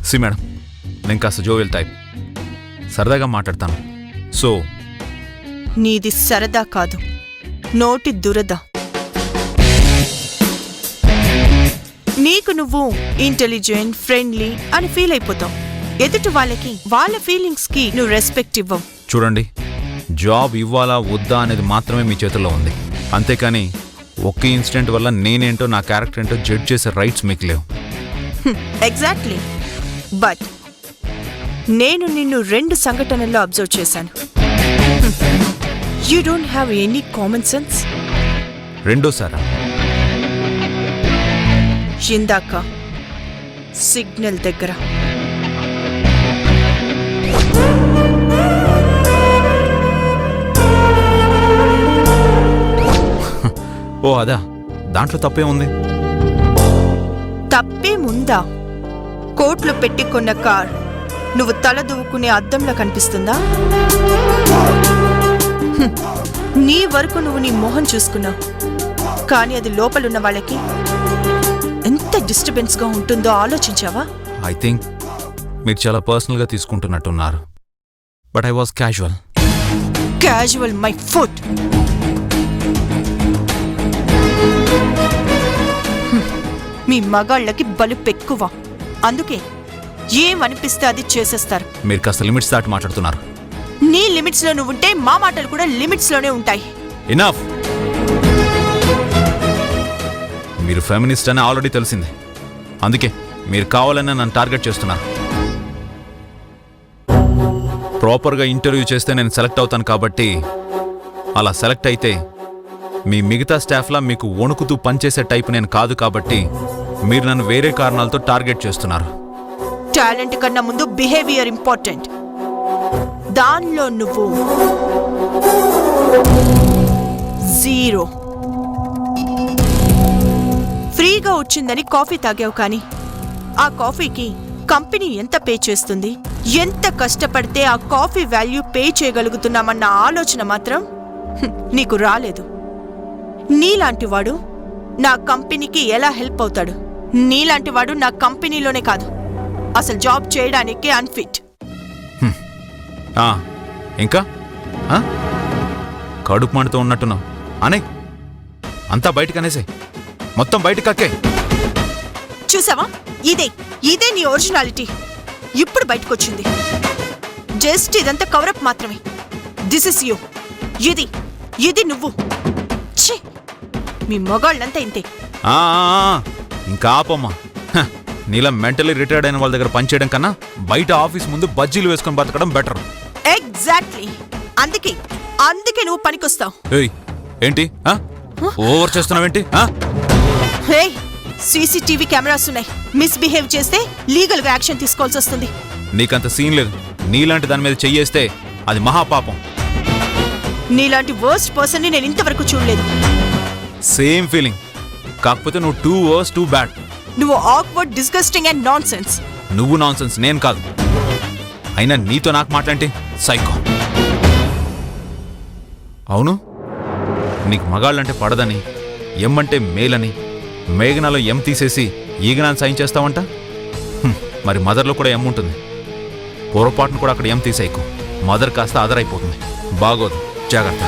C madam, నేను కాస్త jewel type, సరదాగా మాట్లాడతాను. సో నీది సరదా కాదు, నోటి దురద. నీకు నువ్వు ఇంటెలిజెంట్, ఫ్రెండ్లీ అని ఫీల్ అయిపోతావు. ఎదుటి వాళ్ళకి వాళ్ళ ఫీలింగ్స్ కి నువ్వు రెస్పెక్ట్ ఇవ్వవు. చూడండి, జాబ్ ఇవ్వాలా వద్దా అనేది మాత్రమే మీ చేతుల్లో ఉంది. అంతేకాని ఒక్క ఇన్సిడెంట్ వల్ల నేనేంటో నా క్యారెక్టర్ ఏంటో జడ్జ్ చేసే రైట్స్ మీకు లేవు. ఎగ్జాక్ట్లీ. బట్ నేను నిన్ను 2 సంఘటనల్లో అబ్జర్వ్ చేశాను. You don't have any common sense. రెండోసారా? ఇందాక సిగ్నల్ దగ్గర. ఓ అదా, దాంట్లో తప్పే ఉంది. తప్పేముందా? కోట్లు పెట్టి కొన్న కార్ నువ్వు తల దువ్వుకునే అద్దంలో కనిపిస్తుందా? నీ వరకు నువ్వు నీ మొహం చూసుకున్నావు, కానీ అది లోపలున్న వాళ్ళకి ఎంత డిస్టర్బెన్స్ గా ఉంటుందో ఆలోచించావా? ఐ థింక్ మీరు చాలా పర్సనల్గా తీసుకుంటున్నట్టున్నారు. But I was casual. Casual my foot. మీ మగాళ్ళకి బలుపెక్కువ, అందుకే ఏమనిపిస్తే అది చేసేస్తారు. మీరు కాస్త లిమిట్స్ దాటి మాట్లాడుతున్నారు. నీ లిమిట్స్ లో నువ్వుంటే మా మాటలు కూడా లిమిట్స్ లోనే ఉంటాయి. ఇనఫ్. మీరు ఫెమినిస్ట్ అని ఆల్రెడీ తెలిసిందే, అందుకే మీరు కావాలని నన్ను టార్గెట్ చేస్తున్నారు. ప్రాపర్గా ఇంటర్వ్యూ చేస్తే నేను సెలెక్ట్ అవుతాను కాబట్టి, అలా సెలెక్ట్ అయితే మీ మిగతా స్టాఫ్లా మీకు వణుకుతూ పనిచేసే టైప్ నేను కాదు కాబట్టి మీరు నన్ను వేరే కారణాలతో టార్గెట్ చేస్తున్నారు. టాలెంట్ కన్నా ముందు బిహేవియర్ ఇంపార్టెంట్. దానిలో నువ్వు 0. ఫ్రీగా వచ్చిందని కాఫీ తాగావు, కానీ ఆ కాఫీకి కంపెనీ ఎంత పే చేస్తుంది, ఎంత కష్టపడితే ఆ కాఫీ వాల్యూ పే చేయగలుగుతున్నామన్న ఆలోచన మాత్రం నీకు రాలేదు. నీలాంటి వాడు నా కంపెనీకి ఎలా హెల్ప్ అవుతాడు? నీలాంటి వాడు నా కంపెనీలోనే కాదు, అసలు జాబ్ చేయడానికే అన్ఫిట్. ఇంకా కడుపు మంటతో ఉన్నట్టున్నావు అనే, అంతా బయటకు అనేసే, మొత్తం బయటకు అక్కే. చూసావా, ఇదే నీ ఒరిజినాలిటీ ఇప్పుడు బయటకొచ్చింది. జస్ట్ ఇదంతా కవరప్ మాత్రమే. This is you. ఇది నువ్వు. మీ మొగాళ్ళంతా ఇంతే. ఇంకా ఆపమ్మా. నీలా మెంటలీ రిటైర్డ్ అయిన వాళ్ళ దగ్గర పనిచేయడం కన్నా బయట ఆఫీస్ ముందు బజ్జీలు వేసుకొని బతకడం బెటర్. ఎగ్జాక్ట్లీ. అందుకే నువ్వు పనికొస్తావు. ఏంటి ఓవర్ చేస్తున్నావేంటి? సీసీటీవీ కెమెరాస్ ఉన్నాయి. మిస్బిహేవ్ చేస్తే లీగల్ గా యాక్షన్ తీసుకోవాల్సి వస్తుంది. నీకంత సీన్ లేదు. నీలాంటి దాని మీద చెయ్యేస్తే అది మహాపాపం. నీలాంటి వర్స్ట్ పర్సన్ ని నేను ఇంతవరకు చూడలేదు. సేమ్ ఫీలింగ్, కాకపోతే నువ్వు 2 worse 2 bad. నువ్వు ఆక్వర్డ్, డిస్గస్టింగ్ అండ్ నాన్సెన్స్. నువ్వు నాన్సెన్స్, నేను కాదు. అయినా నీతో నాకు మాట్లాంటి సైకో. అవును, నీకు మగాళ్ళంటే పడదని, ఎమ్మంటే మేలని, మేఘనాలో ఎం తీసేసి ఈగనాన్ని సైన్ చేస్తావంట. మరి మదర్లో కూడా ఎం ఉంటుంది. పొరపాటును కూడా అక్కడ ఎం తీసేయకు. మదర్ కాస్త అదర్ అయిపోతుంది. బాగోదు, జాగ్రత్త.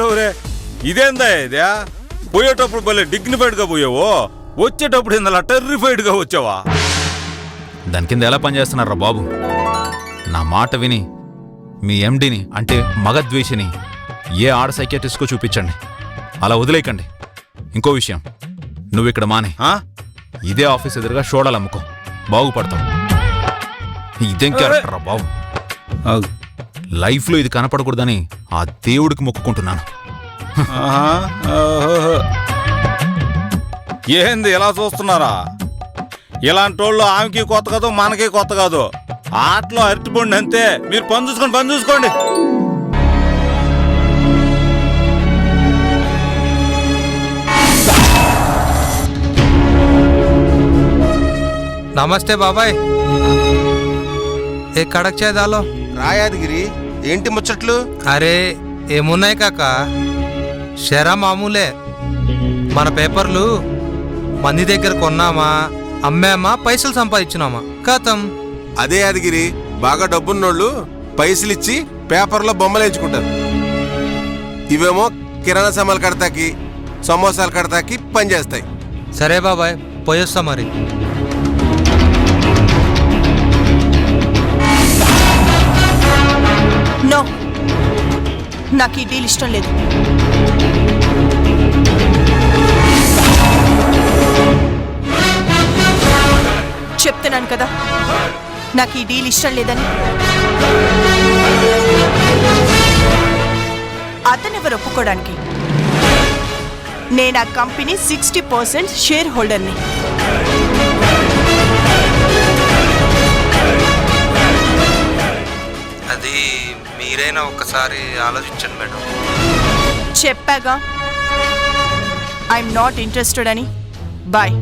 ఒరే ఇదేందా ఇదే? పోయేటప్పుడు భలే డిగ్నిఫైడ్ గా పోయావో, వచ్చేటప్పుడు ఇందులో టెర్రిఫైడ్ గా వచ్చావా? దాని కింద ఎలా పనిచేస్తున్నారా బాబు? నా మాట విని మీ ఎండిని, అంటే మగద్వేషిని, ఏ ఆడ సైకియాట్రిస్ట్కో చూపించండి. అలా వదిలేయకండి. ఇంకో విషయం, నువ్వు ఇక్కడ మానే ఇదే ఆఫీస్ ఎదురుగా షోడాలు అమ్ముకో, బాగుపడతావు. ఇదేం క్యారెక్టర్ రా బాబు? లైఫ్లో ఇది కనపడకూడదని ఆ దేవుడికి మొక్కుకుంటున్నాను. ఏంది ఎలా చూస్తున్నారా? ఇలాంటి వాళ్ళు ఆమెకి కొత్త కాదు, మనకి కొత్త కాదు. ఆటలో అరటిపోండి అంతే. మీరు పని చూసుకోండి. నమస్తే బాబాయ్. ఏ కడక్ చాయ్ దాలో. రాయాదగిరి ఏంటి ముచ్చట్లు? అరే ఏమున్నాయి కాక, షరా మామూలే. మన పేపర్లు మంది దగ్గర కొన్నామా, అమ్మామా, పైసలు సంపాదించినామా, కథం. అదే యాదగిరి, బాగా డబ్బున్నోళ్ళు పైసలిచ్చి పేపర్లో బొమ్మలు ఎంచుకుంటారు. ఇవేమో కిరాణా సామాన్లు కడతాకి, సమోసాలు కడతాకి పనిచేస్తాయి. సరే బాబాయ్, పోయొస్తా మరి. నో, నాకు ఈ డీల్ ఇష్టం లేదు. చెప్తున్నాను కదా, నాకు ఈ డీల్ ఇష్టం లేదని. అతనెవరు ఒప్పుకోవడానికి? నేను ఆ కంపెనీ 60% షేర్ హోల్డర్ని. అది మీరైనా ఒక్కసారి ఆలోచించండి మేడం. చెప్పాగా ఐఎమ్ నాట్ ఇంట్రెస్టెడ్ అని. బాయ్.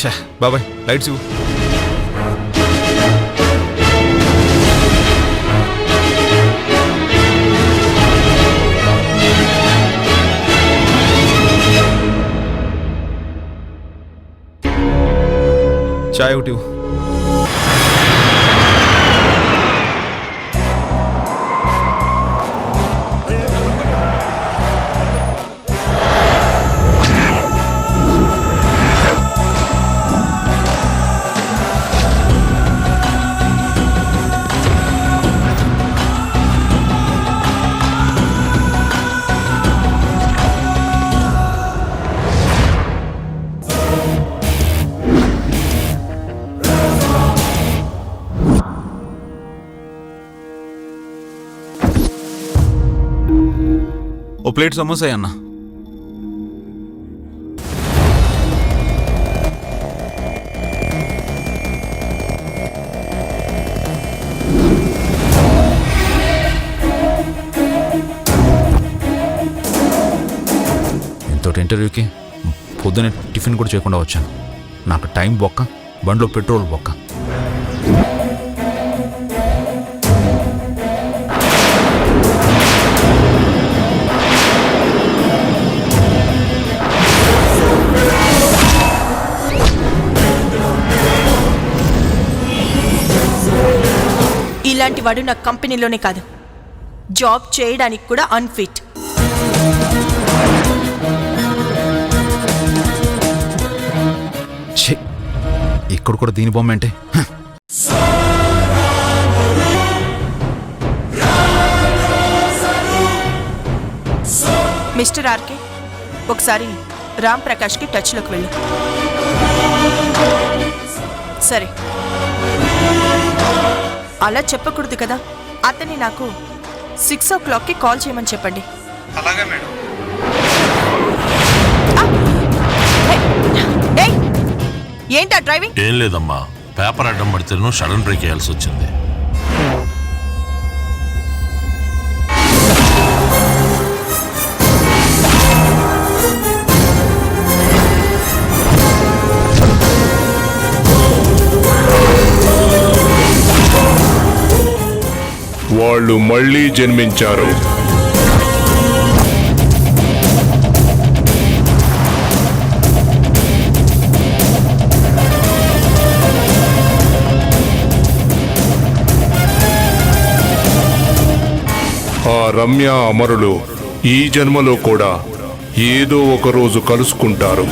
ఛే బాబాయ్, లైట్స్ ఇవ్వు. చాయ్ ఒకటి ఇవ్వు. ఓ ప్లేట్ సమోసా అన్న. ఇంతటి ఇంటర్వ్యూకి పొద్దునే టిఫిన్ కూడా చేయకుండా వచ్చాను. నాకు టైం బొక్క, బండిలో పెట్రోల్ బొక్క. ఇలాంటి వాడు నా కంపెనీలోనే కాదు, జాబ్ చేయడానికి కూడా అన్ఫిట్. ఛీ, ఇక్కడ కూడా దీని బొమ్మ అంటే. మిస్టర్ ఆర్కే, ఒకసారి రామ్ ప్రకాష్కి టచ్లోకి వెళ్ళు. సరే, అలా చెప్పకూడదు కదా. అతన్ని నాకు 6 o'clockకి కాల్ చేయమని చెప్పండి. అలాగే మేడం. ఏంటా డ్రైవింగ్? ఏం లేదమ్మా, పేపర్ అడ్డం పడితే నువ్వు సడన్ బ్రేక్ వేయాల్సి వచ్చింది. వాళ్ళు మళ్ళీ జన్మించారు. ఆ రమ్య అమరులు ఈ జన్మలో కూడా ఏదో ఒక రోజు కలుసుకుంటారు.